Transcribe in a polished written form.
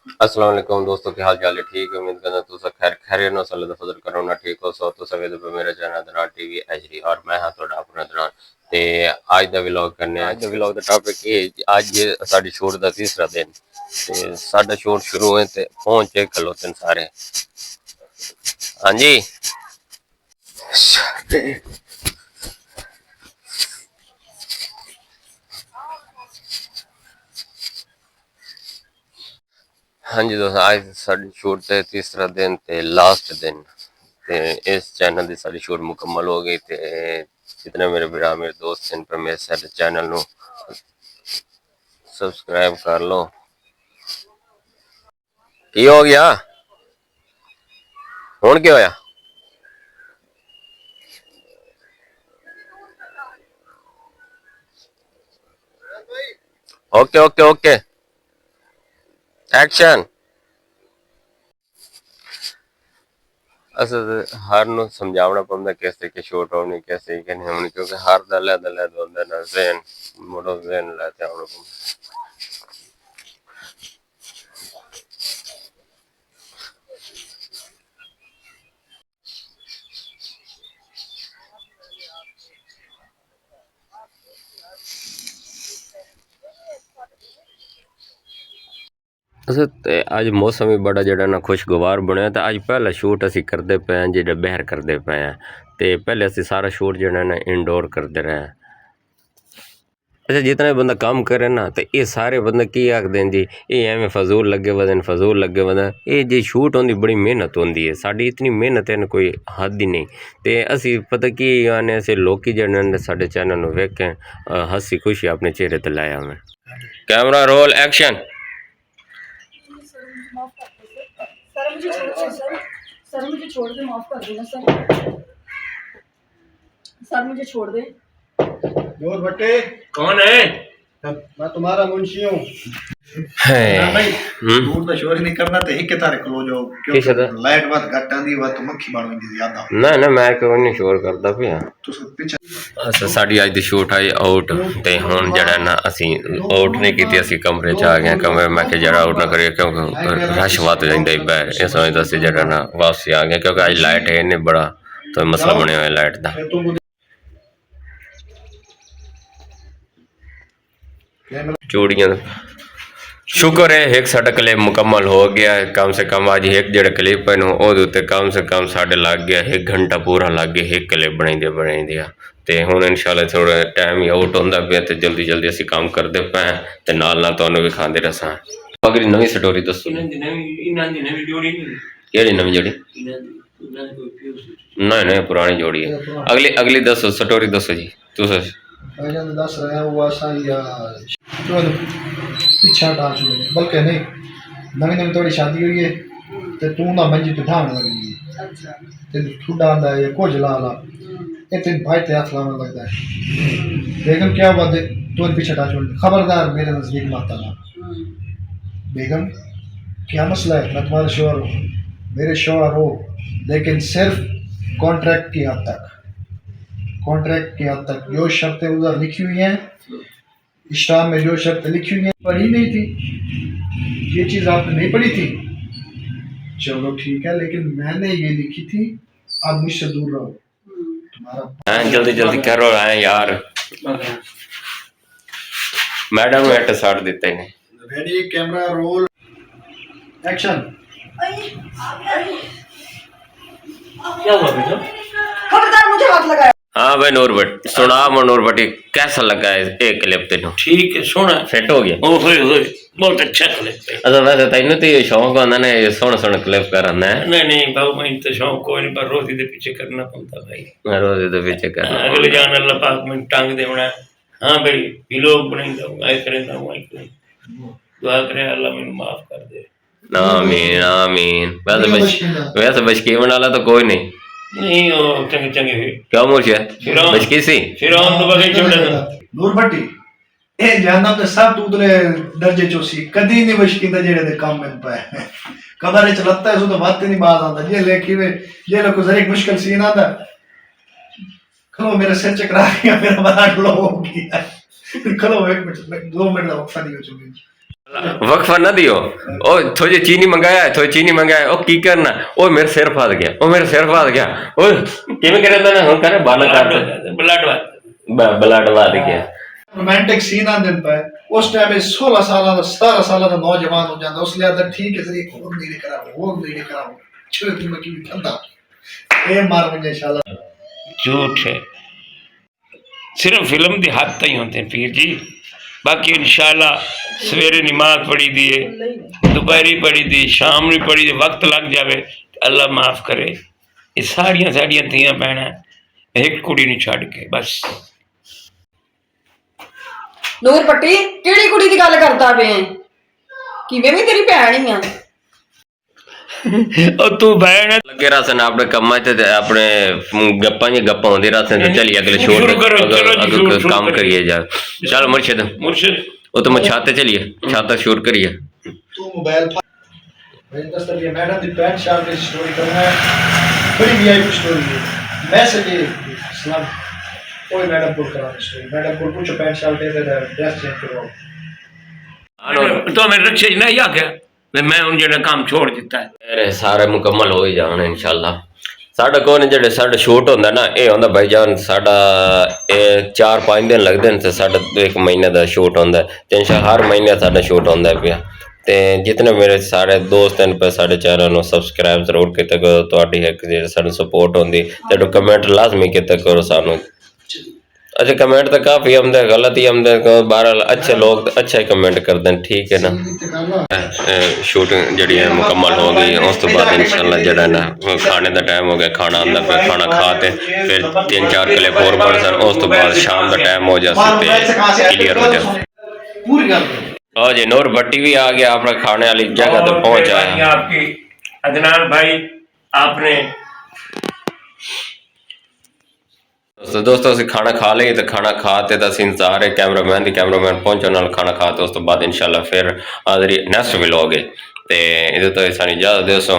अस्सलाम वालेकुम दोस्तों, क्या हाल चाल है? ठीक है, उम्मीद करता तुम सब खैर खैरियत नाल अल्लाह दा फजल करो ना ठीक हो सो तो सवेरे पे मेरा चैनल दरान टीवी एचडी और मैं हां थोड़ा अपना दरान ते आज दा व्लॉग करने आज दा व्लॉग दा टॉपिक ये आज ये साडी शूट दा तीसरा दिन ते साडा शूट शुरू होए ते पहुंचे खलोते सारे। हां जी हाँ जी दोस्तों, आज साडी शूट ते तीसरा दिन ते लास्ट दिन ते इस चैनल की सारी शूट मुकम्मल हो गई ते जितने मेरे भरा मेरे दोस्त इन पर मेरे सारे चैनल नु सब्सक्राइब कर लो। की हो गया हुण क्या होया? Okay okay okay action. अस हर नु समझावना पौंदा किस तरीके शूट होनी किस तरीके नहीं होनी क्योंकि हर दा अलग होंदा ना ज़हन मुड़ो ज़हन लेते आना पौंदा। ते अज मौसम भी बड़ा जड़ा ना खुशगवार बनया तो अज पहला शूट असी करते पे हैं जो बाहर करते पे हैं तो पहले असी सारा शूट जड़ा ना इनडोर करते रहे। अच्छा जितना भी बंदा काम करे ना तो ये सारे बंदे की आखते हैं जी ये एवं फजूल लगे वदन ये जी शूट होंदी बड़ी मेहनत होंदी है साड़ी इतनी मेहनत है ना कोई हद ही नहीं ते असी पता की आने ऐसे लोग जड़े साढ़े चैनल वेखें हंसी खुशी अपने चेहरे ते लाया मैं। Camera roll action. सर मुझे छोड़ दे माफ कर देना सर। सर मुझे छोड़ दे। जोर भट्टे कौन है? मैं तुम्हारा मुंशी हूँ। भाई दूर तो शोर नहीं करना तो एक के तारे क्लोज हो क्योंकि लाइट बात घट आंदी वा तो मक्खी बाण वेंदी ज्यादा ना ना मैं कोई नहीं शोर करदा पिया। तुस पीछे अच्छा साडी अज दी शूट आई आउट ते हुण जड़ा ना असी आउट नहीं कीती असी कमरे च आ गए कमरे मैं कि जड़ा आउट ना करिए क्योंकि रश वध जांदा बाहर इस वजह असी जड़ा ना वापसी आ गए क्योंकि अज लाइट है नहीं बड़ा तो मसला बनया हुआ लाइट दा। चूड़ियां शुक्र है एक साडा क्लिप मुकम्मल हो गया है कम से कम आज एक जड़ा क्लिप है उत्ते कम से कम साढ़े लग गया 1 घंटा पूरा लग गया एक क्लिप बनाई दिया ते हुण इंशाल्लाह थोड़ा टाइम ही आउट होंदा पिया ते जल्दी जल्दी असी काम करते पे ते नाल तुहानू भी खांदे रसां। अगली नवी स्टोरी दसो केड़ी नवी जोड़ी? नहीं नहीं पुरानी जोड़ी है। अगली अगली दसो स्टोरी दसो जी तुस दस रहे हैं वो आसा या पीछा डाल चुके बल्कि नहीं नवी नवी थोड़ी शादी हुई है तो तू ना मंजी तो ढाण लगी है ते ठुडा आंदा है कुछ ला ला ये तेन भाई ते हाथ लाने लगता है बेगम क्या बात है तू पीछे डाल चुके खबरदार मेरे नजदीक मत आना। बेगम क्या मसला है? मैं तुम्हारा शोहर हूँ मेरे शोहर हो लेकिन सिर्फ कॉन्ट्रैक्ट की हद तक कॉन्ट्रैक्ट की हद तक जो शर्तें उधर लिखी हुई हैं इस्लाम में जो शर्तें लिखी हुई हैं पढ़ी नहीं थी ये चीज़ आपने नहीं पढ़ी थी चलो ठीक है लेकिन मैंने ये लिखी थी आप मुझसे दूर रहो तुम्हारा जल्दी जल्दी करो यार मैडम ने एट साड़ देते हैं। Ready camera roll action. क्या हुआ बेटा? खबरदार मुझे हाथ लगाया। हाँ भाई नूर भट्ट सुना नूर भट्टी कैसा लगा है एक क्लिप तेन? ठीक है सोना फिट हो गया? ओ होए बहुत अच्छा क्लिप है। अच्छा वैसे तेन तो ये शौक होंदा ना ये सोहने सोहने क्लिप करना है? नहीं बाबू मैं तो शौक कोई नहीं पर रोजी दे पीछे करना पड़ता भाई रोज तो पीछे करना अगले जान अल्लाह पाक में टांग दे बना। हाँ भाई लोग बनाइंदा हूँ ऐ करेंदा हूँ दुआ करे अल्लाह मैंने माफ कर दे। आमीन आमीन। वैसे बशकीमन वाला तो कोई नहीं नहीं ओ चंगे चंगे हुए क्या मुझे बचकी सी फिरौन तो बगे छोड़ दे नूर भट्टी ए जानना तो सब दूसरे दर्जे चोसी कदी नहीं बशकिंदा जेड़े दे काम में पाए कबर च लगता है सो तो बात नहीं बात आंदा ये लेखी में ये लोग जरा एक मुश्किल सीन आंदा खलो मेरे सिर चकरा गया मेरा बड़ा लो हो गया खलो एक मिनट 2 मिनट का वक्त दियो चुके वक्फा ना दियो ओ थोड़ी चीनी मंगाया है थोड़ी चीनी मंगाया ओ की करना ओ मेरे सिर फस गया ओ मेरे सिर फस गया ओ किवें करे ना हम करे बाना कर ब्लड वाद गया रोमांटिक सीन आंदे पे उस टाइम 16 साल का 17 साल का नौजवान हो जाता उसलिए आदर ठीक है एक और नहीं कराओ वो नहीं कराओ छुए तुम की ठंडा ए मार मुझे इंशाल्लाह झूठ है सिर्फ फिल्म के हाथ तक ही होते हैं पीर जी बाकी इंशाल्लाह सवेरे नमाज पढ़ी दी है दोपहरी पढ़ी दी शाम भी पढ़ी दी वक्त लग जाए अल्लाह माफ करे ये साड़ियाँ साड़ियाँ धियाँ भैन एक कुड़ी नहीं छड़ के बस ਨੂਰ ਪੱਟੀ ਕਿਹੜੀ ਕੁੜੀ ਦੀ ਗੱਲ ਕਰਦਾ ਵੇ ਕਿਵੇਂ ਵੀ ਤੇਰੀ ਭੈਣ ਹੀ ਆ और तू बहन है लगे रासन अपने कम्मा च ते अपने गप्पा जी गप्पा होंदी रासन ते चलिए अगले छोड़ शुरू करो, चलो जी, अगर शुरू काम करो। करिए जा चल मुर्शिद मुर्शिद वो तो मैं छाते चलिए छाता शूट करिए तू मोबाइल भाई दस तक ये मैडम दी पैंट शर्ट की स्टोरी करना है बड़ी वीआईपी स्टोरी है मैसेज सलाम कोई मैडम को करा स्टोरी मैडम को पूछो पैंट शर्ट दे दे ड्रेस चेंज करवाओ तो मैं रक्षे नहीं आ गया मैं उन जगह काम छोड़ दिता है मेरे सारे मुकम्मल हो ही जाने इंशाल्लाह साढ़ा कौन जेडे साढ़ा शूट होंदा ना ये होंदा भाईजान साढ़ा 4-5 दिन लगदे ने ते साढ़ा 1 महीने दा शूट होंदा ते इंशाल्लाह हर महीने साढ़ा शूट होंदा पिया ते जितने मेरे सारे दोस्त हैं पे साढ़े चैनल को सब्सक्राइब जरूर कीते करो तुहाडी एक सानू सपोर्ट होंदी ते कमेंट लाजमी कीते करो सानू अच्छा कमेंट तो काफ़ी आमदे गलत ही आमदे बहरहाल अच्छे लोग अच्छा ही कमेंट करते हैं ठीक है ना शूटिंग जी मुकम्मल हो गई उस तो बाद इंशाल्लाह जड़ा ना खाने का टाइम हो गया खाना आंदा पे खाना खाते फिर 3-4 क्लिप और बन सन उस तो बाद शाम का टाइम हो जाए क्लियर हो जाए पूरी गल और जी नूर भट्टी भी आ गया अपने खाने वाली जगह तक पहुंच आया आपकी अदनान भाई आपने तो दोस्तों असं खाना खा लिए तो खाना खाते तो इंतजार है कैमरामैन पहुंचने नाल खाना खाते उस तो बाद इंशाल्लाह फिर हाजरी नेक्स्ट व्लॉग है तो ये तो सारी इजाजत दोस्तों।